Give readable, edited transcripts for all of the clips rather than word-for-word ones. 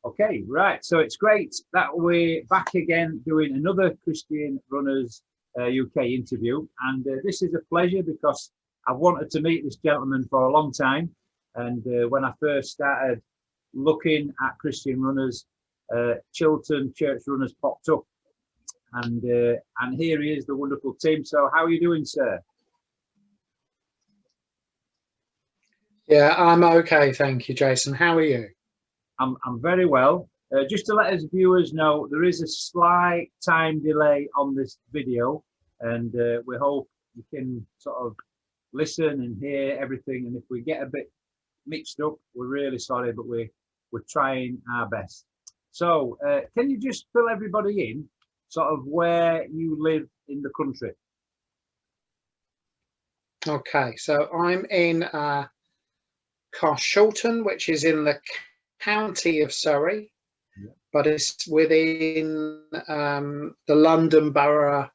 Okay, right. So it's great that we're back again doing another Christian Runners UK interview. And this is a pleasure because I've wanted to meet this gentleman for a long time. And when I first started looking at Christian runners, Chiltern Church runners popped up. And here he is, the wonderful Tim. So how are you doing, sir? Yeah, I'm okay, thank you, Jason. How are you? I'm very well. Just to let us viewers know, there is a slight time delay on this video, and we hope you can sort of listen and hear everything. And if we get a bit mixed up, we're really sorry, but we're trying our best. So can you just fill everybody in, sort of where you live in the country? Okay, so I'm in Chiltern, which is in the county of Surrey, but it's within the London borough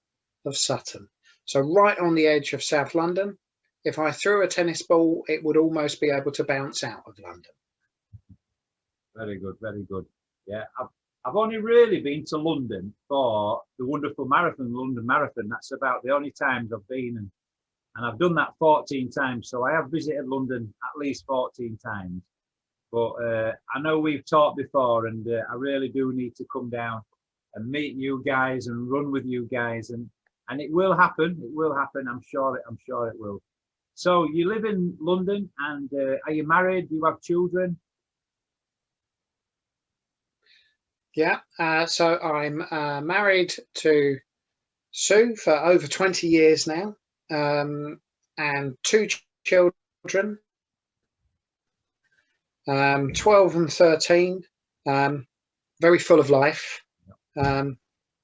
of Sutton. So right on the edge of South London. If I threw a tennis ball, it would almost be able to bounce out of London. Very good, very good. Yeah, I've only really been to London for the wonderful marathon, London Marathon. That's about the only times I've been, and I've done that 14 times. So I have visited London at least 14 times. But I know we've talked before, and I really do need to come down and meet you guys and run with you guys, and it will happen. It will happen. I'm sure it will. So you live in London, and are you married? Do you have children? Yeah, so I'm married to Sue for over 20 years now, and two children. 12 and 13, very full of life. And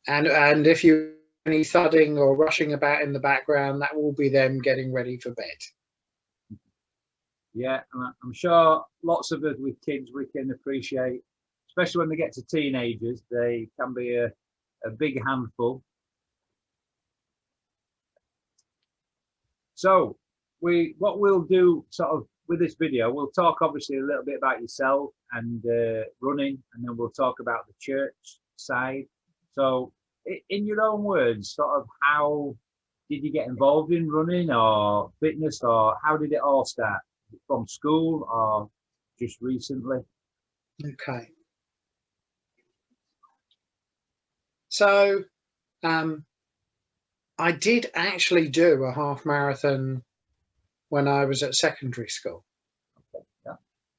if you hear any thudding or rushing about in the background, that will be them getting ready for bed. Yeah, I'm sure lots of us with kids, we can appreciate, especially when they get to teenagers, they can be a big handful. So what we'll do sort of with this video, we'll talk obviously a little bit about yourself and running, and then we'll talk about the church side. So in your own words, sort of how did you get involved in running or fitness, or how did it all start? From school or just recently? Okay. So I did actually do a half marathon when I was at secondary school. Okay,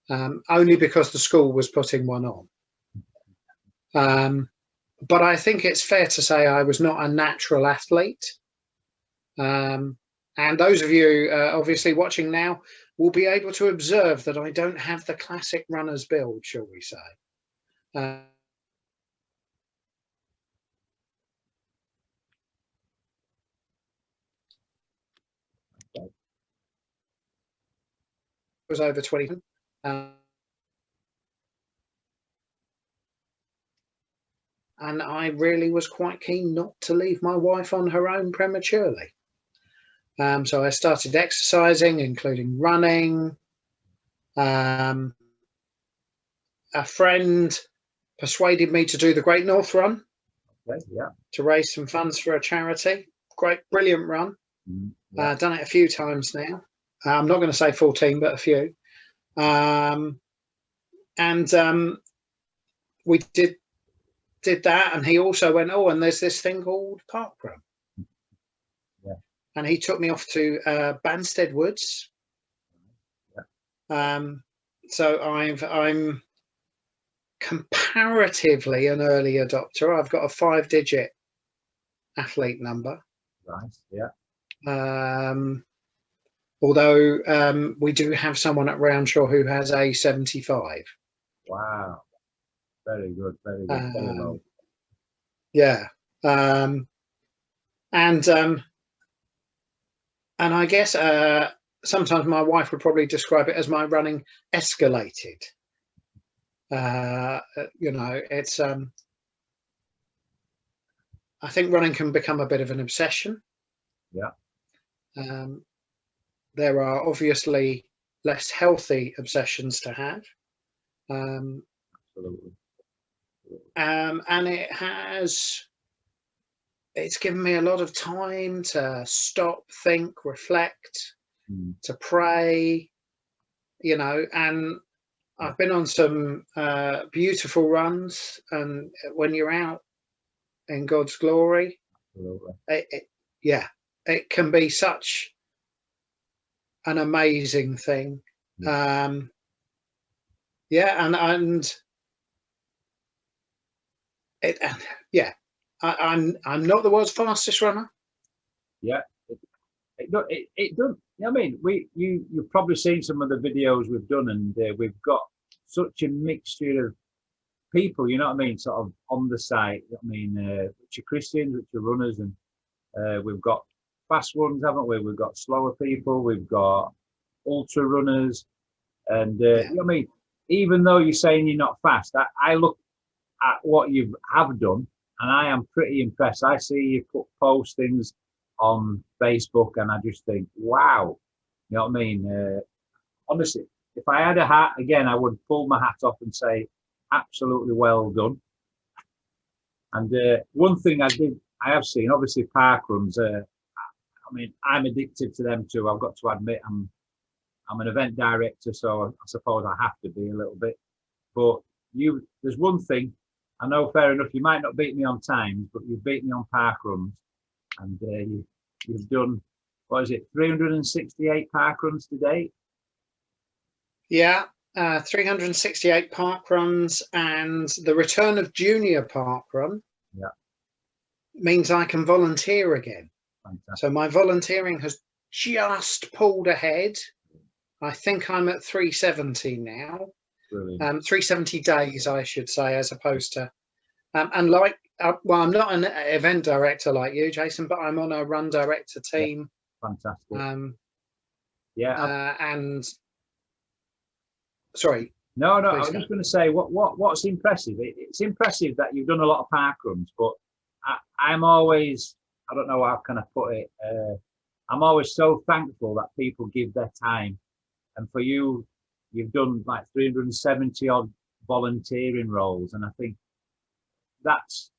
yeah. Only because the school was putting one on. But I think it's fair to say I was not a natural athlete. And those of you obviously watching now will be able to observe that I don't have the classic runner's build, shall we say. Was over 20. And I really was quite keen not to leave my wife on her own prematurely. So I started exercising, including running. A friend persuaded me to do the Great North Run. Okay, yeah. To raise some funds for a charity. Great, brilliant run. Yeah. Done it a few times now. I'm not going to say 14, but a few. We did that, and he also went, oh, and there's this thing called parkrun. Yeah. And he took me off to Banstead Woods. Yeah. So I'm comparatively an early adopter. I've got a 5-digit athlete number. Right. Yeah. Although we do have someone at Roundshaw who has a 75. Wow. Very good. Very good. Very low. Yeah. And I guess sometimes my wife would probably describe it as my running escalated. It's I think running can become a bit of an obsession. Yeah. There are obviously less healthy obsessions to have. Absolutely. And it's given me a lot of time to stop, think, reflect, to pray, and I've been on some beautiful runs, and when you're out in God's glory, it can be such an amazing thing. And I'm not the world's fastest runner. Yeah, it does. I mean, you've probably seen some of the videos we've done, and we've got such a mixture of people. You know what I mean? Sort of on the site. I mean, which are Christians, which are runners, and we've got fast ones, haven't we? We've got slower people. We've got ultra runners, and you know what I mean. Even though you're saying you're not fast, I look at what you have done, and I am pretty impressed. I see you post things on Facebook, and I just think, wow, you know what I mean? Honestly, if I had a hat again, I would pull my hat off and say, absolutely well done. And one thing I have seen, obviously park runs. I mean, I'm addicted to them too. I've got to admit, I'm an event director, so I suppose I have to be a little bit. But there's one thing. I know, fair enough, you might not beat me on times, but you've beat me on park runs. And you've done, what is it, 368 park runs to date? Yeah, 368 park runs, and the return of junior park run means I can volunteer again. Fantastic. So my volunteering has just pulled ahead. I think I'm at 370 now. Brilliant. 370 days, I should say, as opposed to, and like, well, I'm not an event director like you, Jason, but I'm on a run director team. Fantastic. And sorry. No, I was just going to say, what's impressive? It's impressive that you've done a lot of park runs, but I'm always, I don't know how can I put it, I'm always so thankful that people give their time. And for you, you've done like 370 odd volunteering roles, and I think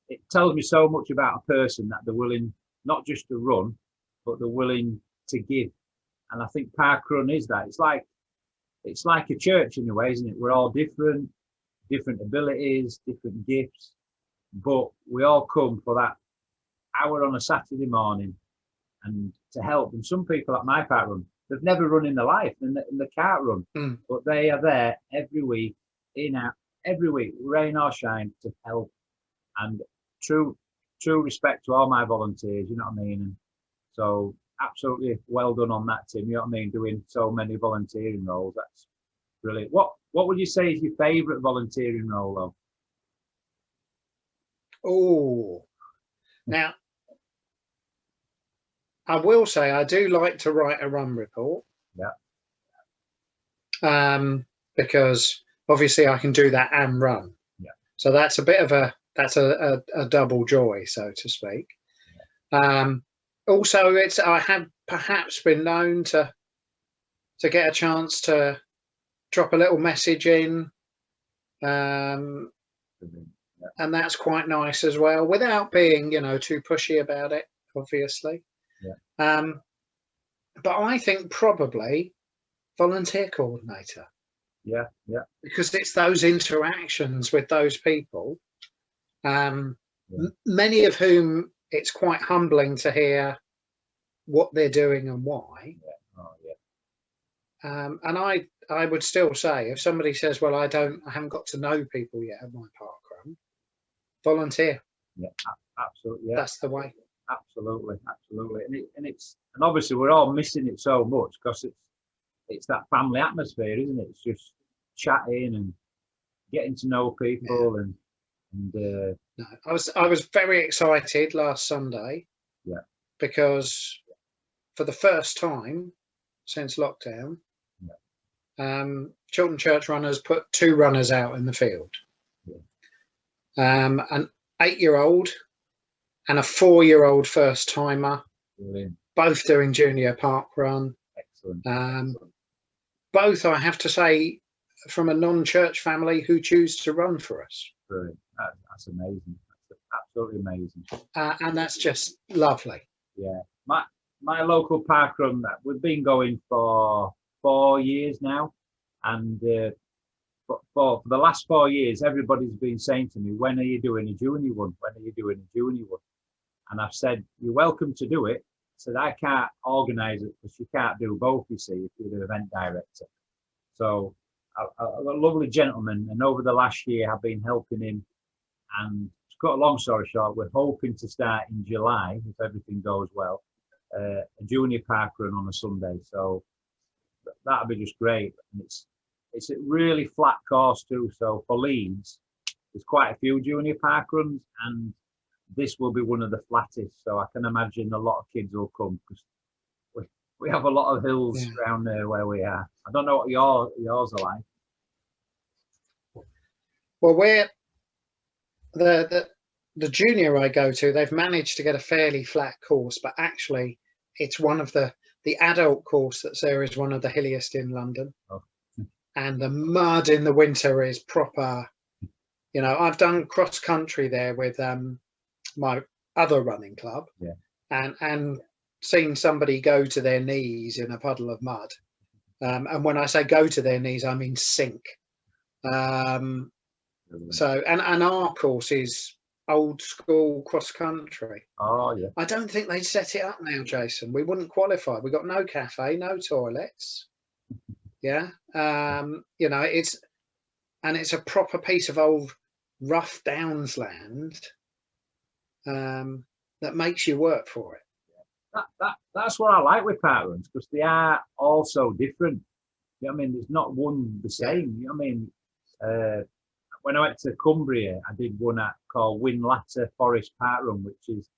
it tells me so much about a person, that they're willing not just to run, but they're willing to give. And I think parkrun is that. It's like a church in a way, isn't it? We're all different abilities, different gifts, but we all come for that hour on a Saturday morning and to help. And some people at my parkrun, they've never run in their life, and they can't run, but they are there every week, every week, rain or shine, to help. And true respect to all my volunteers, you know what I mean? And so absolutely well done on that, Tim, you know what I mean? Doing so many volunteering roles, that's brilliant. What would you say is your favourite volunteering role, though? Oh, now, I will say I do like to write a run report. Yeah. Because obviously I can do that and run. Yeah. So that's a bit of a double joy, so to speak. Yeah. Also, I have perhaps been known to get a chance to drop a little message in, and that's quite nice as well, without being, too pushy about it, obviously. Yeah. But I think probably volunteer coordinator. Yeah. Because it's those interactions with those people, many of whom it's quite humbling to hear what they're doing and why. Yeah. Oh, yeah. And I would still say, if somebody says, well, I haven't got to know people yet at my parkrun, volunteer. Yeah, absolutely. Yeah. That's the way. Absolutely. And obviously we're all missing it so much, because it's that family atmosphere, isn't it? It's just chatting and getting to know people. Yeah. No, I was very excited last Sunday. Yeah. Because for the first time since lockdown, Chiltern Church runners put 2 runners out in the field. Yeah. An 8-year-old and a 4-year-old first timer, both doing junior park run. Excellent. Both, I have to say, from a non-church family who choose to run for us. Brilliant. That's amazing. That's absolutely amazing. And that's just lovely. Yeah. My local park run, that we've been going for 4 years now, and for the last 4 years, everybody's been saying to me, "When are you doing a junior one? When are you doing a junior one?" And I've said, "You're welcome to do it." I said, "I can't organise it because you can't do both, you see, if you're the event director." So a lovely gentleman, and over the last year I've been helping him. And to cut a long story short, we're hoping to start in July, if everything goes well, a junior park run on a Sunday. So that'll be just great. And it's a really flat course too. So for Leeds, there's quite a few junior park runs, and this will be one of the flattest. So I can imagine a lot of kids will come, because we have a lot of hills around there where we are. I don't know what yours are like. Well, we're the junior I go to, they've managed to get a fairly flat course, but actually it's one of the adult course that's there is one of the hilliest in London. Oh. And the mud in the winter is proper. You know, I've done cross country there with my other running club, and seen somebody go to their knees in a puddle of mud. And when I say go to their knees, I mean sink. So, and our course is old school cross country. Oh yeah. I don't think they'd set it up now, Jason. We wouldn't qualify. We got no cafe, no toilets. Yeah. You know, it's a proper piece of old rough downs land that makes you work for it. That's what I like with park runs, because they are all so different. You know what I mean? There's not one the same. You know what I mean? When I went to Cumbria, I did one called Winlatter Forest Park Run, which is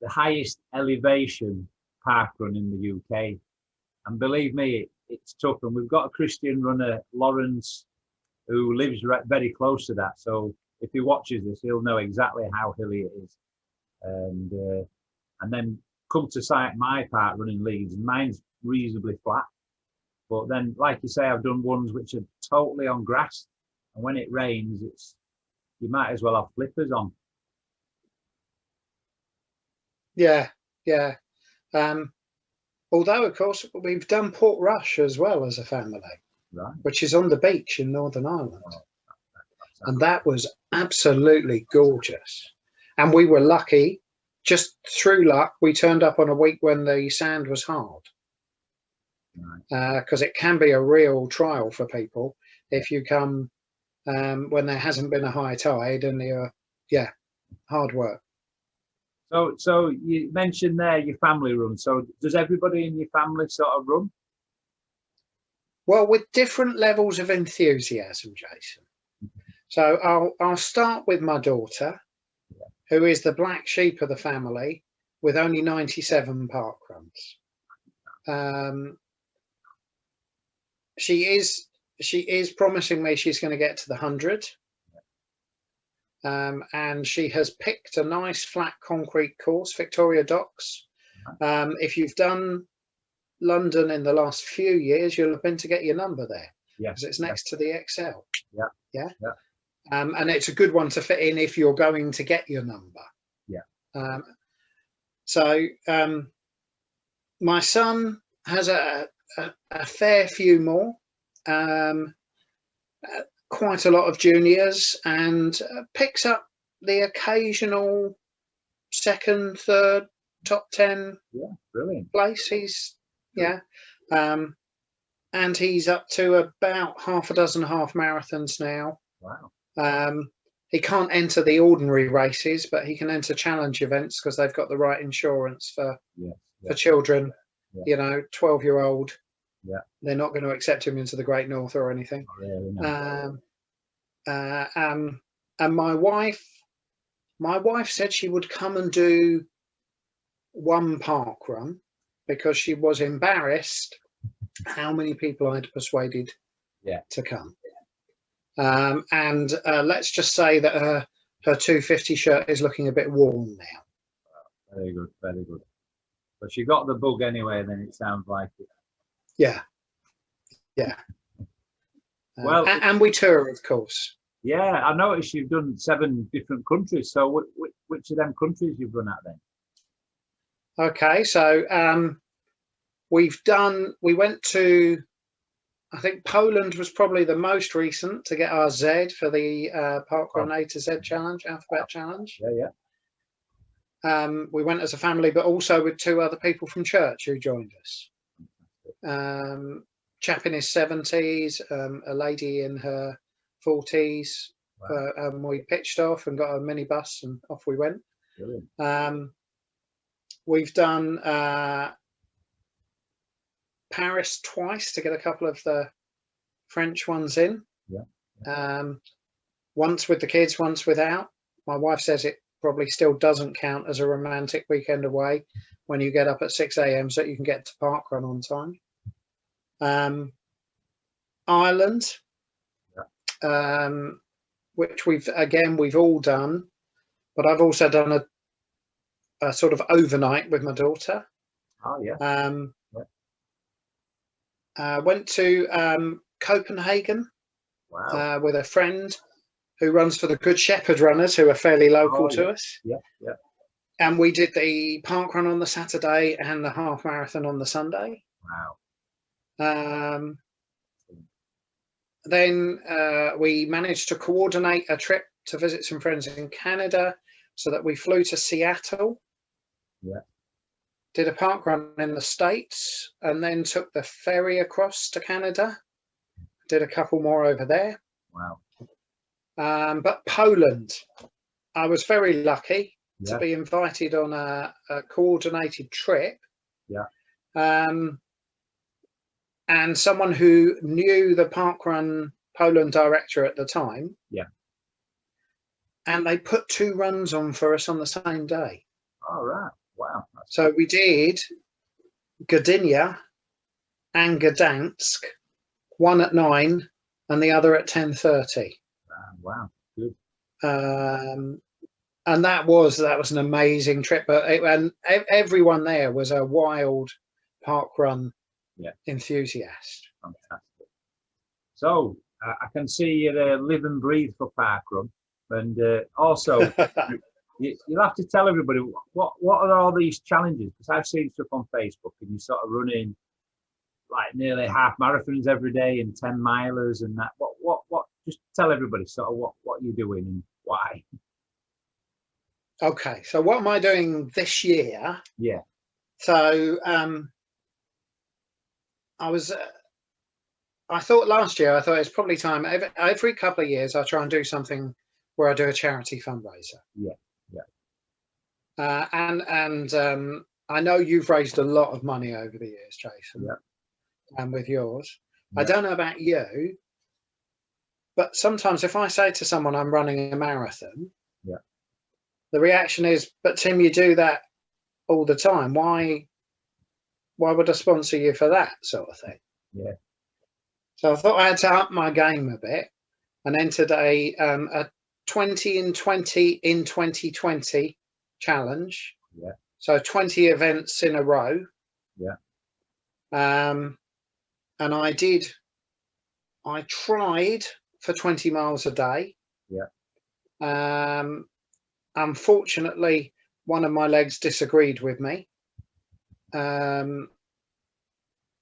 the highest elevation park run in the UK. And believe me, it's tough. And we've got a Christian runner, Lawrence, who lives very close to that. So if he watches this, he'll know exactly how hilly it is. And then come to sight my park run in Leeds, and mine's reasonably flat. But then, like you say, I've done ones which are totally on grass. And when it rains, you might as well have flippers on. Yeah. Although, of course, we've done Portrush as well as a family, Right. which is on the beach in Northern Ireland. Oh, and that was absolutely gorgeous. And we were lucky, just through luck, we turned up on a week when the sand was hard. Because it can be a real trial for people if you come when there hasn't been a high tide, and you're hard work. So you mentioned there your family run. So does everybody in your family sort of run? Well, with different levels of enthusiasm, Jason. So I'll start with my daughter, who is the black sheep of the family, with only 97 park runs. She is promising me she's going to get to the 100. And she has picked a nice flat concrete course, Victoria Docks. If you've done London in the last few years, you'll have been to get your number there, because it's next to the XL. Yeah. And it's a good one to fit in if you're going to get your number. So my son has a fair few more. Quite a lot of juniors, and picks up the occasional second, third, top 10 brilliant place. He's and he's up to about half a dozen half marathons now. Wow. He can't enter the ordinary races, but he can enter challenge events because they've got the right insurance for children. You know, 12-year-old. They're not going to accept him into the Great North or anything. Really, no. And my wife said she would come and do one park run, because she was embarrassed how many people I'd persuaded to come. And let's just say that her 250 shirt is looking a bit worn now. Very good, very good. But she got the bug anyway, then it sounds like it. Yeah. Well, and we tour, of course. yeah, I noticed you've done 7 different countries. So which of them countries you've run at then? Okay, so we went to, I think Poland was probably the most recent to get our Z for the Parkrun A to Z challenge, Alphabet Challenge. Yeah, We went as a family, but also with 2 other people from church who joined us. Chap in his 70s, a lady in her 40s. wow. We pitched off and got a minibus and off we went. Brilliant. We've done Paris twice to get a couple of the French ones in. Yeah. Once with the kids, once without. My wife says it probably still doesn't count as a romantic weekend away when you get up at 6 a.m. so that you can get to Parkrun on time. Ireland, which we've all done, but I've also done a sort of overnight with my daughter. Oh yeah. Went to Copenhagen. Wow. With a friend who runs for the Good Shepherd runners, who are fairly local to us. Yeah. And we did the parkrun on the Saturday and the half marathon on the Sunday. Wow. Then we managed to coordinate a trip to visit some friends in Canada, so that we flew to Seattle. Yeah. Did a parkrun in the States, and then took the ferry across to Canada. Did a couple more over there. Wow. But Poland, I was very lucky to be invited on a coordinated trip. Yeah. And someone who knew the Parkrun Poland director at the time. Yeah. And they put 2 runs on for us on the same day. All right. Wow. So we did Gdynia and Gdansk, one at 9 and the other at 10:30. Wow. Good. And that was an amazing trip. But and everyone there was a wild parkrun enthusiast. Fantastic. So I can see you live and breathe for parkrun, and also you'll have to tell everybody what are all these challenges, because I've seen stuff on Facebook and you're sort of running like nearly half marathons every day and 10 milers and that. What just tell everybody sort of what you're doing and why. Okay, so what am I doing this year? Yeah. So I thought last year, it's probably time, every couple of years I try and do something where I do a charity fundraiser. And I know you've raised a lot of money over the years, Jason. And with yours, I don't know about you, but sometimes if I say to someone I'm running a marathon, the reaction is, "But Tim, you do that all the time. Why would I sponsor you for that sort of thing?" Yeah. So I thought I had to up my game a bit and entered a 20 in 20 in 2020 challenge. Yeah. So 20 events in a row. Yeah. And I tried for 20 miles a day. Yeah. Unfortunately, one of my legs disagreed with me.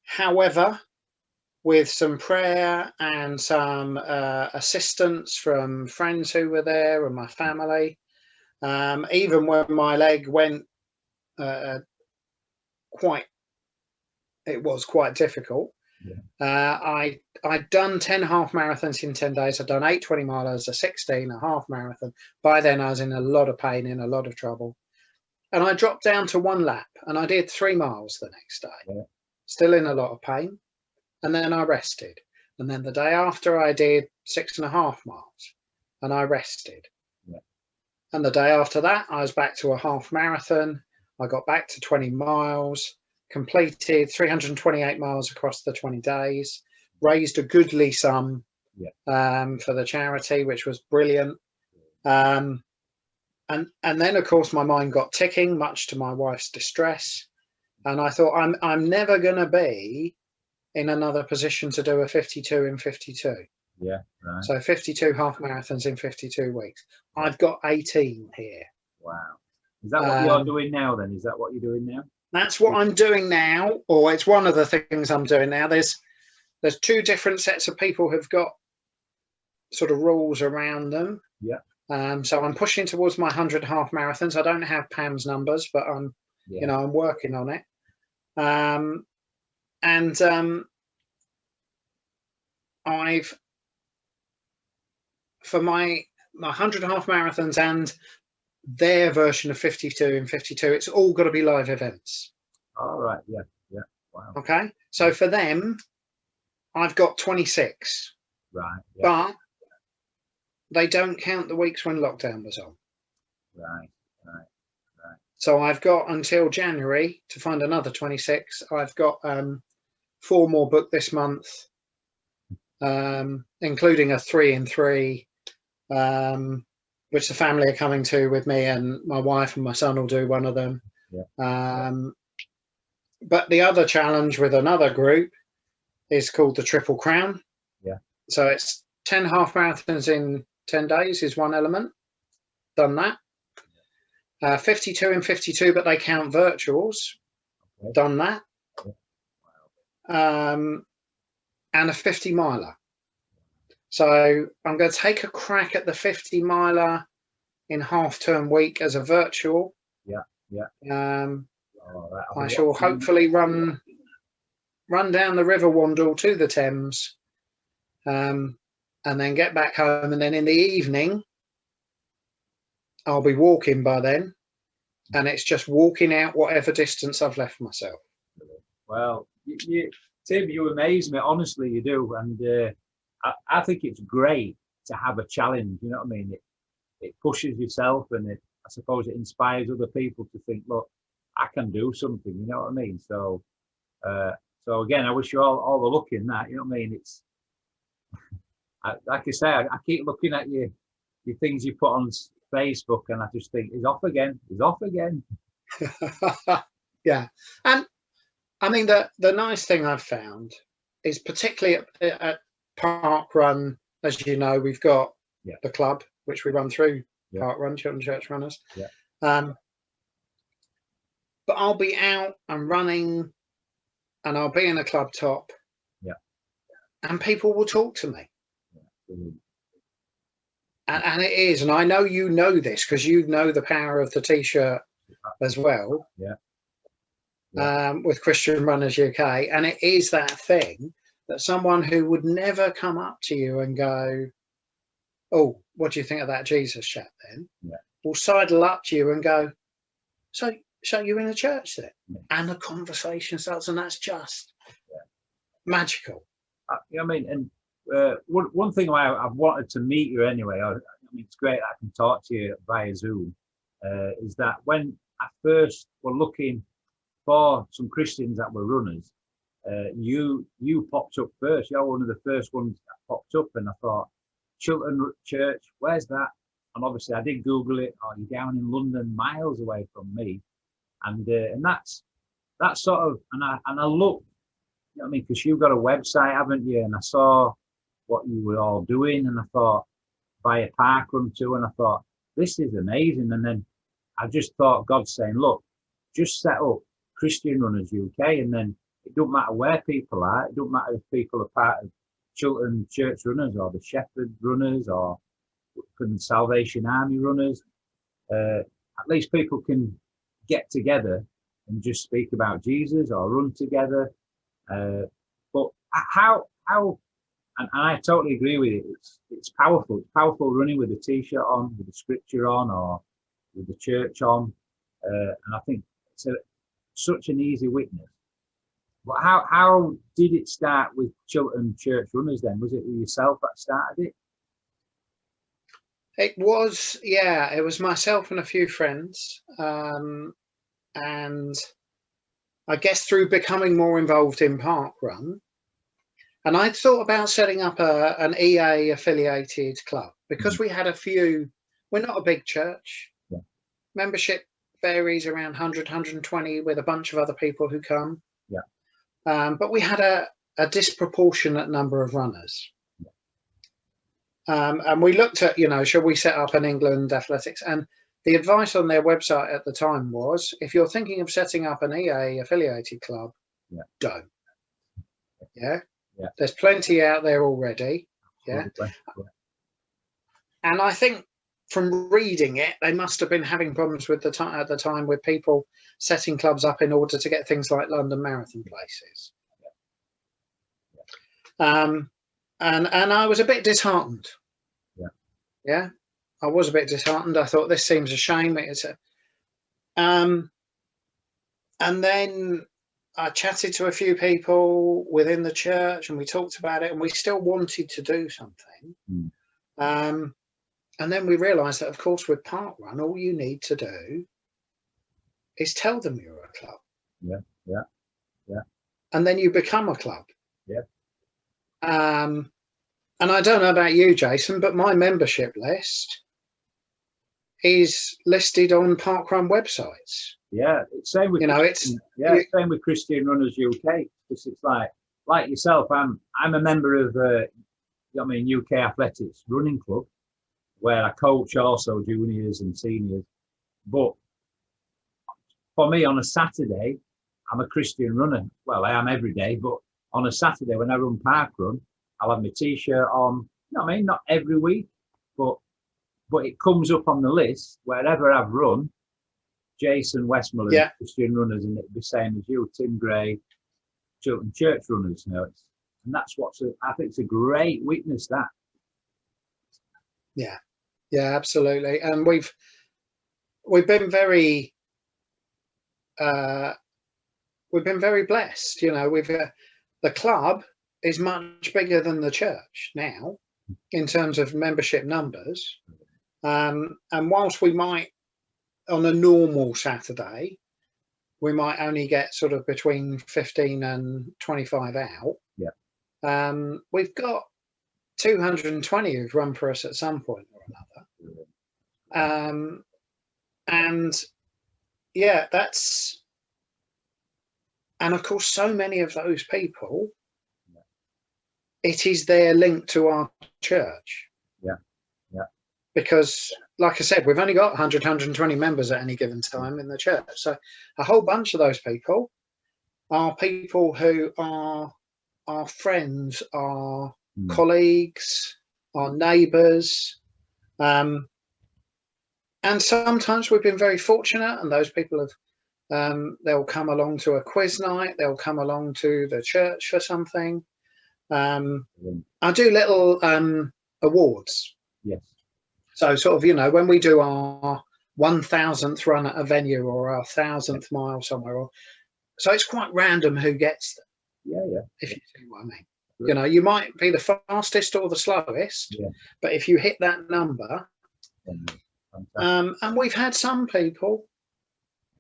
However, with some prayer and some assistance from friends who were there and my family, even when my leg went it was quite difficult. I'd done 10 half marathons in 10 days. I'd done 8 20 milers, a 16, a half marathon. By then I was in a lot of pain, in a lot of trouble. And I dropped down to 1 lap and I did 3 miles the next day. Still in a lot of pain. And then I rested. And then the day after I did 6.5 miles and I rested. And the day after that, I was back to a half marathon. I got back to 20 miles, completed 328 miles across the 20 days, raised a goodly sum for the charity, which was brilliant. And then, of course, my mind got ticking, much to my wife's distress. And I thought, I'm never going to be in another position to do a 52 in 52. Yeah, right. So 52 half marathons in 52 weeks. I've got 18 here. Wow. Is that what you're doing now then? Is that what you're doing now? That's what I'm doing now, or it's one of the things I'm doing now. There's two different sets of people who've got sort of rules around them. Yeah. So I'm pushing towards my 100 half marathons. I don't have Pam's numbers, but I'm I'm working on it. I've for my 100 half marathons and their version of 52 and 52, it's all got to be live events. All right. Yeah. Yeah. Wow. Okay. So for them, I've got 26. Right. Yeah. But they don't count the weeks when lockdown was on. Right. So I've got until January to find another 26. I've got 4 more booked this month, including a 3 and 3, which the family are coming to with me, and my wife and my son will do one of them. Yeah. But the other challenge with another group is called the Triple Crown. Yeah. So it's 10 half marathons in 10 days is one element. Done that. 52 and 52, but they count virtuals. Okay. Done that. And a 50 miler. So I'm going to take a crack at the 50 miler in half-term week as a virtual. Yeah, yeah. I shall hopefully run down the River Wandle to the Thames, and then get back home. And then in the evening, I'll be walking by then, and it's just walking out whatever distance I've left myself. Well, Tim, you amaze me. Honestly, you do. And I think it's great to have a challenge. You know what I mean? It pushes yourself, and I suppose it inspires other people to think, look, I can do something. You know what I mean? So again, I wish you all the luck in that. You know what I mean? It's like I say, I keep looking at your things you put on Facebook, and I just think he's off again. Yeah, and I mean the nice thing I've found is particularly at Park Run, as you know, we've got the club which we run through Park Run, Chiltern Church Runners. Yeah. But I'll be out and running, and I'll be in a club top. Yeah. And people will talk to me. Yeah. And it is, and I know you know this because you know the power of the T-shirt as well. Yeah. With Christian Runners UK, and it is that thing that someone who would never come up to you and go, "Oh, what do you think of that Jesus chat?" Then will sidle up to you and go, "So you're in a church then?" Yeah. And the conversation starts, and that's just magical. You know what I mean? And one thing I've wanted to meet you anyway. I mean, it's great that I can talk to you via Zoom. Is that when I first were looking for some Christians that were runners, you popped up first. You're one of the first ones that popped up, and I thought, Chiltern Church, where's that? And obviously I did Google it. Oh, you're down in London, miles away from me, and that's sort of, and I looked, you know what I mean, because you've got a website, haven't you? And I saw what you were all doing, and I thought, buy a park run too, and I thought, this is amazing. And then I just thought, God's saying, look, just set up Christian Runners UK, and then it don't matter where people are. It don't matter if people are part of Chiltern Church Runners or the Shepherd Runners or from Salvation Army Runners. At least people can get together and just speak about Jesus or run together. But how and I totally agree with it. It's powerful. It's powerful running with a T-shirt on, with the scripture on, or with the church on. And I think it's such an easy witness. But how did it start with Chiltern Church Runners then? Was it yourself that started it? It was, yeah. It was myself and a few friends. And I guess through becoming more involved in Park Run, and I thought about setting up an EA affiliated club because we had a few. We're not a big church. Yeah. Membership varies around 100, 120 with a bunch of other people who come. Yeah. But we had a disproportionate number of runners. Yeah. And we looked at, should we set up an England athletics? And the advice on their website at the time was, if you're thinking of setting up an EA affiliated club, don't. Yeah. There's plenty out there already. Yeah. And I think from reading it, they must have been having problems with at the time with people setting clubs up in order to get things like London Marathon places. And I was a bit disheartened. Yeah, I was a bit disheartened. I thought this seems a shame. And then I chatted to a few people within the church, and we talked about it, and we still wanted to do something. And then we realised that, of course, with Parkrun, all you need to do is tell them you're a club. Yeah. And then you become a club. Yeah. And I don't know about you, Jason, but my membership list is listed on Parkrun websites. Yeah, same with same with Christian Runners UK. Because it's like yourself, I'm a member of UK Athletics Running Club, where I coach also juniors and seniors. But for me, on a Saturday, I'm a Christian runner. Well, I am every day, but on a Saturday when I run Parkrun, I'll have my T-shirt on. Not every week, but it comes up on the list wherever I've run. Jason Westmoreland, Christian Runners, and it'd be the same as you, Tim Gray, Chiltern Church Runners. And that's I think it's a great witness, that. Yeah, absolutely. And we've been very blessed. The club is much bigger than the church now in terms of membership numbers. And whilst we might, on a normal Saturday, we might only get sort of between 15 and 25 out. We've got 220 who've run for us at some point or another. And of course, so many of those people, it is their link to our church. Because, like I said, we've only got 100, 120 members at any given time in the church. So a whole bunch of those people are people who are our friends, our colleagues, our neighbours. And sometimes we've been very fortunate, and those people have, they'll come along to a quiz night, they'll come along to the church for something. I do little awards. Yes. So sort of, when we do our 1,000th run at a venue or our 1,000th mile somewhere, so it's quite random who gets them. If you see what I mean. You might be the fastest or the slowest, but if you hit that number, and we've had some people,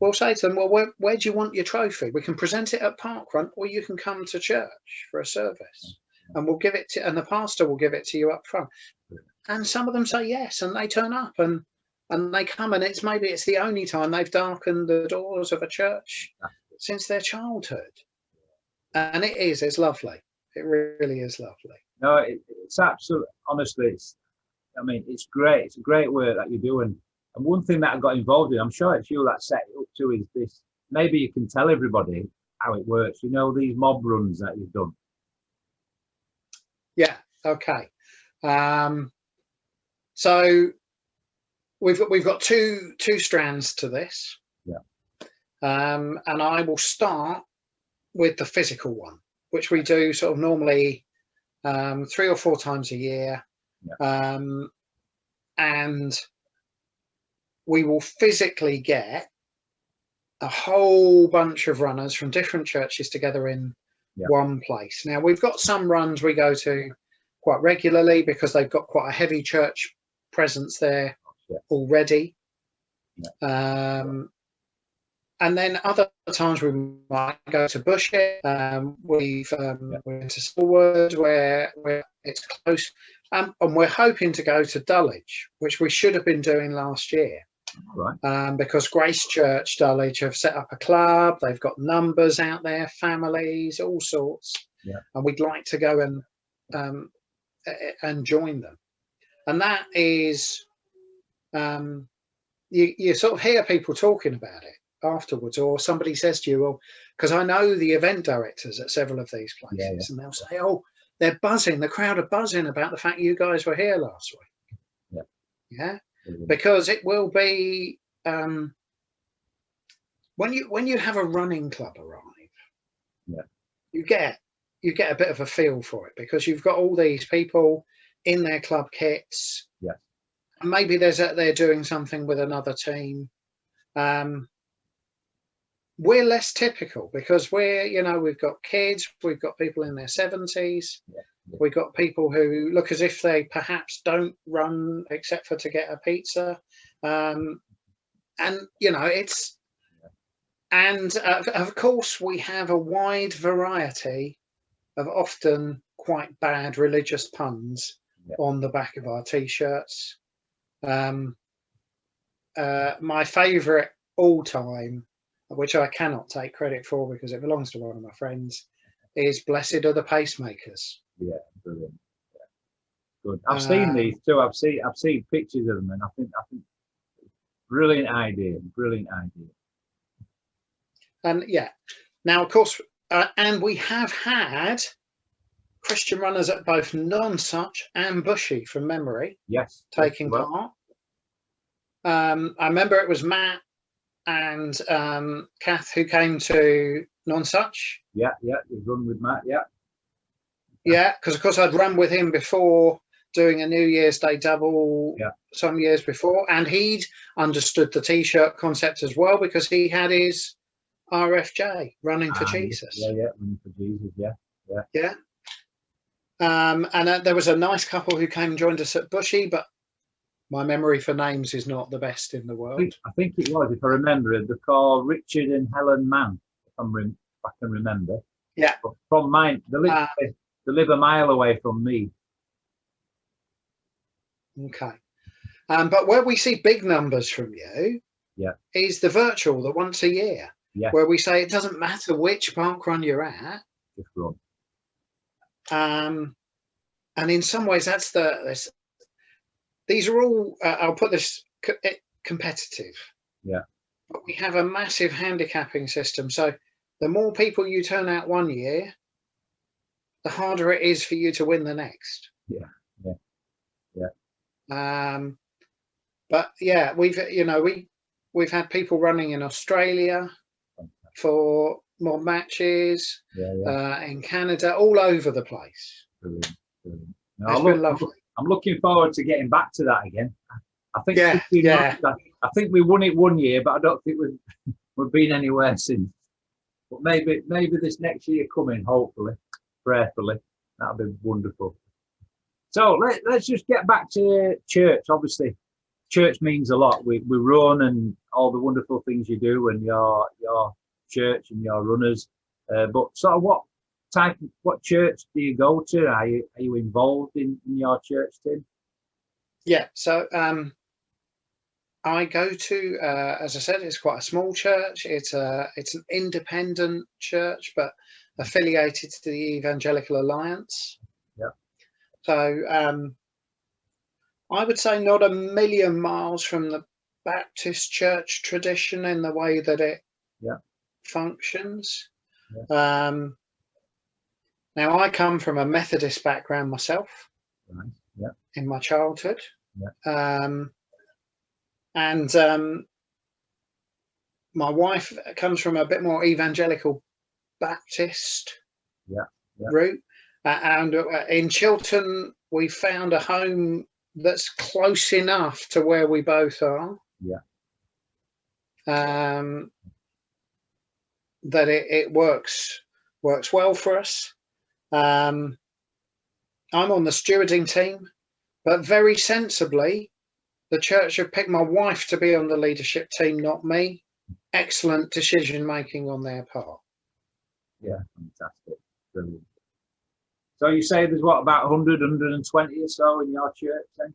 we'll say to them, well, where do you want your trophy? We can present it at Parkrun, or you can come to church for a service, and we'll give it to, and the pastor will give it to you up front. And some of them say yes, and they turn up and they come, and maybe it's the only time they've darkened the doors of a church since their childhood. And it's lovely. It really is lovely. No, it's absolutely, honestly, it's great. It's a great work that you're doing. And one thing that I got involved in, I'm sure it's you that set it up too, is this. Maybe you can tell everybody how it works. These mob runs that you've done. Yeah. Okay. So we've got two strands to this. And I will start with the physical one, which we do sort of normally 3 or 4 times a year. And we will physically get a whole bunch of runners from different churches together in one place. Now, we've got some runs we go to quite regularly because they've got quite a heavy church presence there already. And then other times we might go to Bushett. We went to Smallwood where it's close. And we're hoping to go to Dulwich, which we should have been doing last year. Right. Because Grace Church Dulwich have set up a club. They've got numbers out there, families, all sorts. And we'd like to go and join them. and that is, you sort of hear people talking about it afterwards, or somebody says to you, well, because I know the event directors at several of these places, and they'll say, oh, they're buzzing, the crowd are buzzing about the fact you guys were here last week. Yeah, because it will be, when you have a running club arrive, you get a bit of a feel for it, because you've got all these people in their club kits. And maybe they're doing something with another team. We're less typical, because we've got kids, we've got people in their 70s, we've got people who look as if they perhaps don't run except for to get a pizza, and it's, and of course we have a wide variety of often quite bad religious puns on the back of our t-shirts. My favourite all time, which I cannot take credit for because it belongs to one of my friends, is "Blessed are the pacemakers." Yeah, brilliant. Yeah. Good. I've seen these too. I've seen pictures of them, and I think brilliant idea. And now of course, and we have had Christian runners at both Nonsuch and Bushy, from memory, taking part. I remember it was Matt and Kath who came to Nonsuch. Yeah, you've run with Matt, Yeah, because of course I'd run with him before, doing a New Year's Day double some years before, and he'd understood the t-shirt concept as well, because he had his RFJ, Running for Jesus. Running for Jesus, yeah. And there was a nice couple who came and joined us at Bushy, but my memory for names is not the best in the world. I think it was, if I remember, they're called Richard and Helen Mann, if I can remember. Yeah. But from mine, they live a mile away from me. Okay. But where we see big numbers from you is the virtual, the once a year, where we say it doesn't matter which park run you're at. Just run. And in some ways, these are all, I'll put this, competitive. Yeah. But we have a massive handicapping system. So the more people you turn out one year, the harder it is for you to win the next. Yeah. But we've had people running in Australia for more matches, in Canada, all over the place. Brilliant. It's been lovely. I'm looking forward to getting back to that again. I think I think we won it one year, but I don't think we've been anywhere since. But maybe this next year coming, hopefully, prayerfully, that'll be wonderful. So let's just get back to church. Obviously, church means a lot. We run and all the wonderful things you do, and your church and your runners. But sort of what church do you go to? Are you involved in your church, Tim? Yeah. So I go to, as I said, it's quite a small church. It's an independent church, but affiliated to the Evangelical Alliance. Yeah. So I would say not a million miles from the Baptist church tradition in the way that it functions. Yeah. Now I come from a Methodist background myself. Right. Yeah. In my childhood. Yeah. And my wife comes from a bit more evangelical Baptist route. And in Chiltern, we found a home that's close enough to where we both are. Yeah. That it works well for us. I'm on the stewarding team, but very sensibly, the church have picked my wife to be on the leadership team, not me. Excellent decision making on their part. Yeah, fantastic. Brilliant. So you say there's about 100, 120 or so in your church then?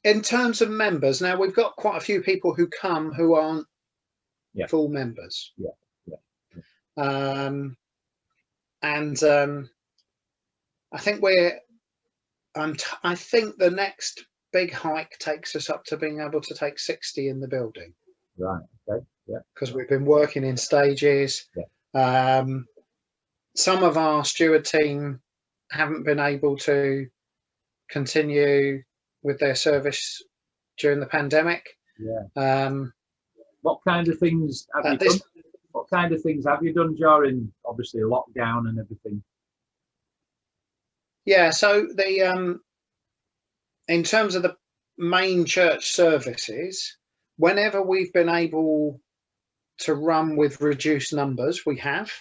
In terms of members, now we've got quite a few people who come who aren't full members. And I think we're I think the next big hike takes us up to being able to take 60 in the building. Right. Okay. Yeah. Because we've been working in stages. Yeah. Some of our steward team haven't been able to continue with their service during the pandemic. Yeah. What kind of things have you done? What kind of things have you done during, obviously, lockdown and everything? Yeah, so the in terms of the main church services, whenever we've been able to run with reduced numbers, we have.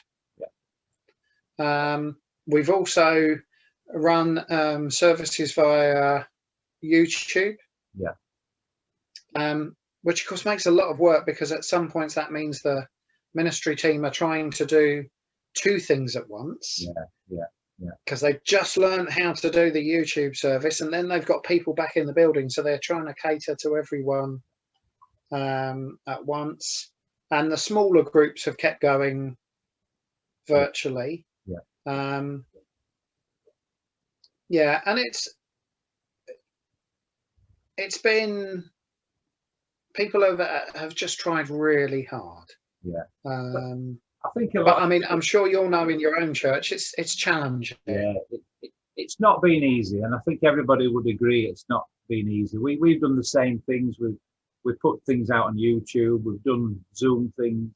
Yeah. We've also run services via YouTube. Yeah. Which of course makes a lot of work, because at some points that means the ministry team are trying to do two things at once. Yeah. Yeah. Yeah. Because they've just learned how to do the YouTube service, and then they've got people back in the building, so they're trying to cater to everyone at once. And the smaller groups have kept going virtually. Yeah. Yeah, and it's been, people have just tried really hard. Yeah. I think but I mean, I'm sure you'll know in your own church, it's challenging. Yeah, it's not been easy, and I think everybody would agree it's not been easy. We've done the same things. We've put things out on YouTube. We've done Zoom things.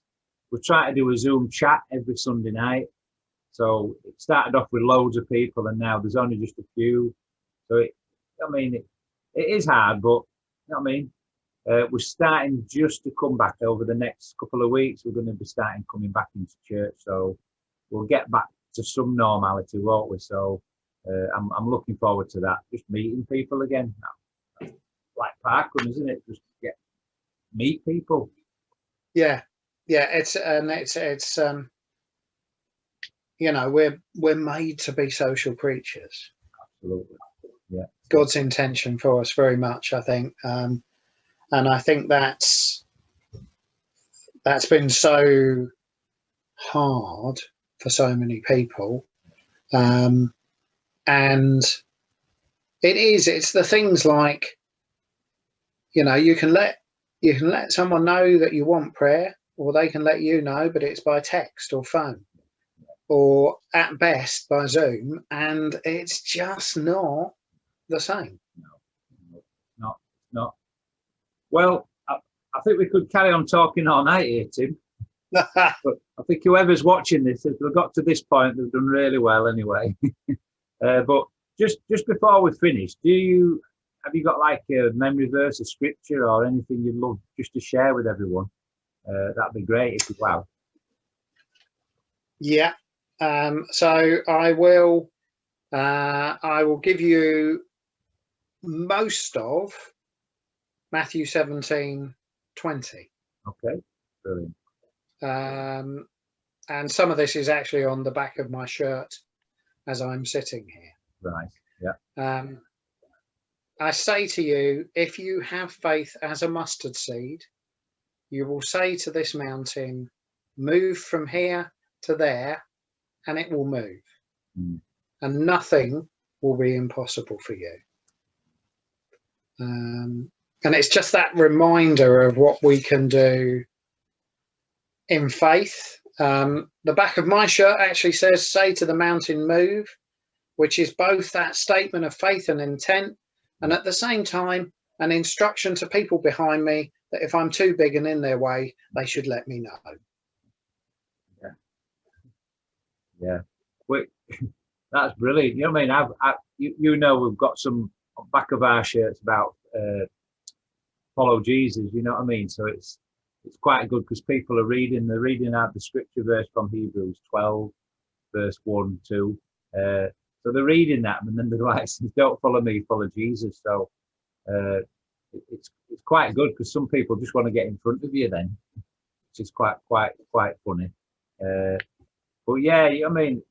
We try to do a Zoom chat every Sunday night. So it started off with loads of people, and now there's only just a few. So it is hard, but you know what I mean. We're starting just to come back over the next couple of weeks. We're going to be starting coming back into church, so we'll get back to some normality, won't we? So I'm looking forward to that. Just meeting people again, like parkrun, isn't it? Just meet people. Yeah, it's you know, we're made to be social creatures. Absolutely, yeah. God's intention for us, very much, I think. And I think that's been so hard for so many people. And it's the things like, you know, you can let someone know that you want prayer, or they can let you know, but it's by text or phone, or at best by Zoom, and it's just not the same. No, not. Well, I think we could carry on talking all night here, Tim. But I think whoever's watching this, if they've got to this point, they've done really well anyway. But just before we finish, have you got like a memory verse of scripture or anything you'd love just to share with everyone? That'd be great if you wow. Yeah. So I will give you most of Matthew 17:20. Okay, brilliant. And some of this is actually on the back of my shirt as I'm sitting here. Right, yeah. I say to you, if you have faith as a mustard seed, you will say to this mountain, move from here to there, and it will move. Mm. And nothing will be impossible for you. And it's just that reminder of what we can do in faith. The back of my shirt actually says, say to the mountain, move, which is both that statement of faith and intent, and at the same time, an instruction to people behind me that if I'm too big and in their way, they should let me know. Yeah. Wait, that's brilliant. You know what I mean? You know, we've got some back of our shirts about follow Jesus, you know what I mean? So it's quite good because people are they're reading out the scripture verse from Hebrews 12, verse 1, 2. So they're reading that, and then they're like, don't follow me, follow Jesus. So it's quite good because some people just want to get in front of you then, which is quite funny. But yeah, I mean,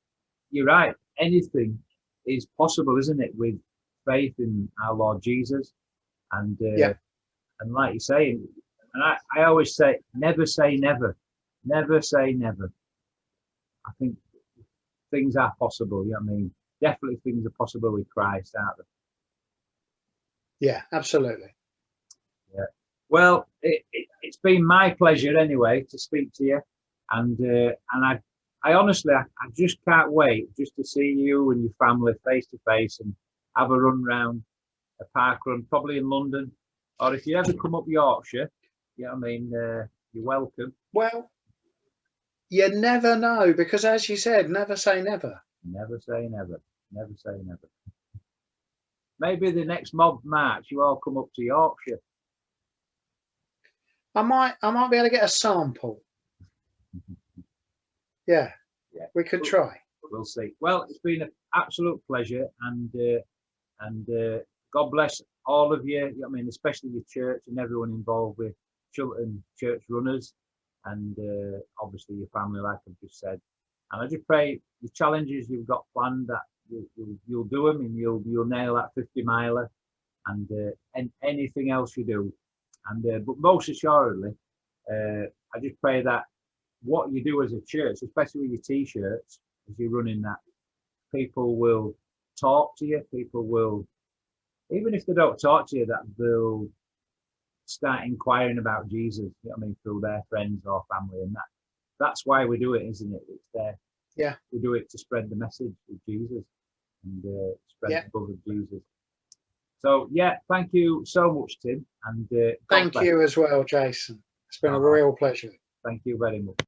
you're right. Anything is possible, isn't it, with faith in our Lord Jesus? And and like you say, and I always say, never say never. Never say never. I think things are possible. You know what I mean? Definitely things are possible with Christ, aren't they? Yeah, absolutely. Yeah. Well, it's been my pleasure anyway to speak to you, and I honestly, I just can't wait just to see you and your family face to face and have a run round a park run, probably in London, or if you ever come up Yorkshire, you know what I mean, you're welcome. Well, you never know, because as you said, never say never. Never say never. Never say never. Maybe the next mob march, you all come up to Yorkshire. I might be able to get a sample. Yeah, Yeah, we could try. We'll see. Well, it's been an absolute pleasure, and God bless all of you. I mean, especially your church and everyone involved with Chiltern Church runners, and obviously your family, like I've just said. And I just pray the challenges you've got planned that you'll do them and you'll nail that 50 miler, and anything else you do. And but most assuredly, I just pray that what you do as a church, especially with your t-shirts, as you're running that, people will talk to you. People will, even if they don't talk to you, that they'll start inquiring about Jesus, you know what I mean, through their friends or family. And that's why we do it, isn't it? It's there. Yeah. We do it to spread the message of Jesus and spread the love of Jesus. So, yeah, thank you so much, Tim. And thank you as well, Jason. It's been a real pleasure. Thank you very much.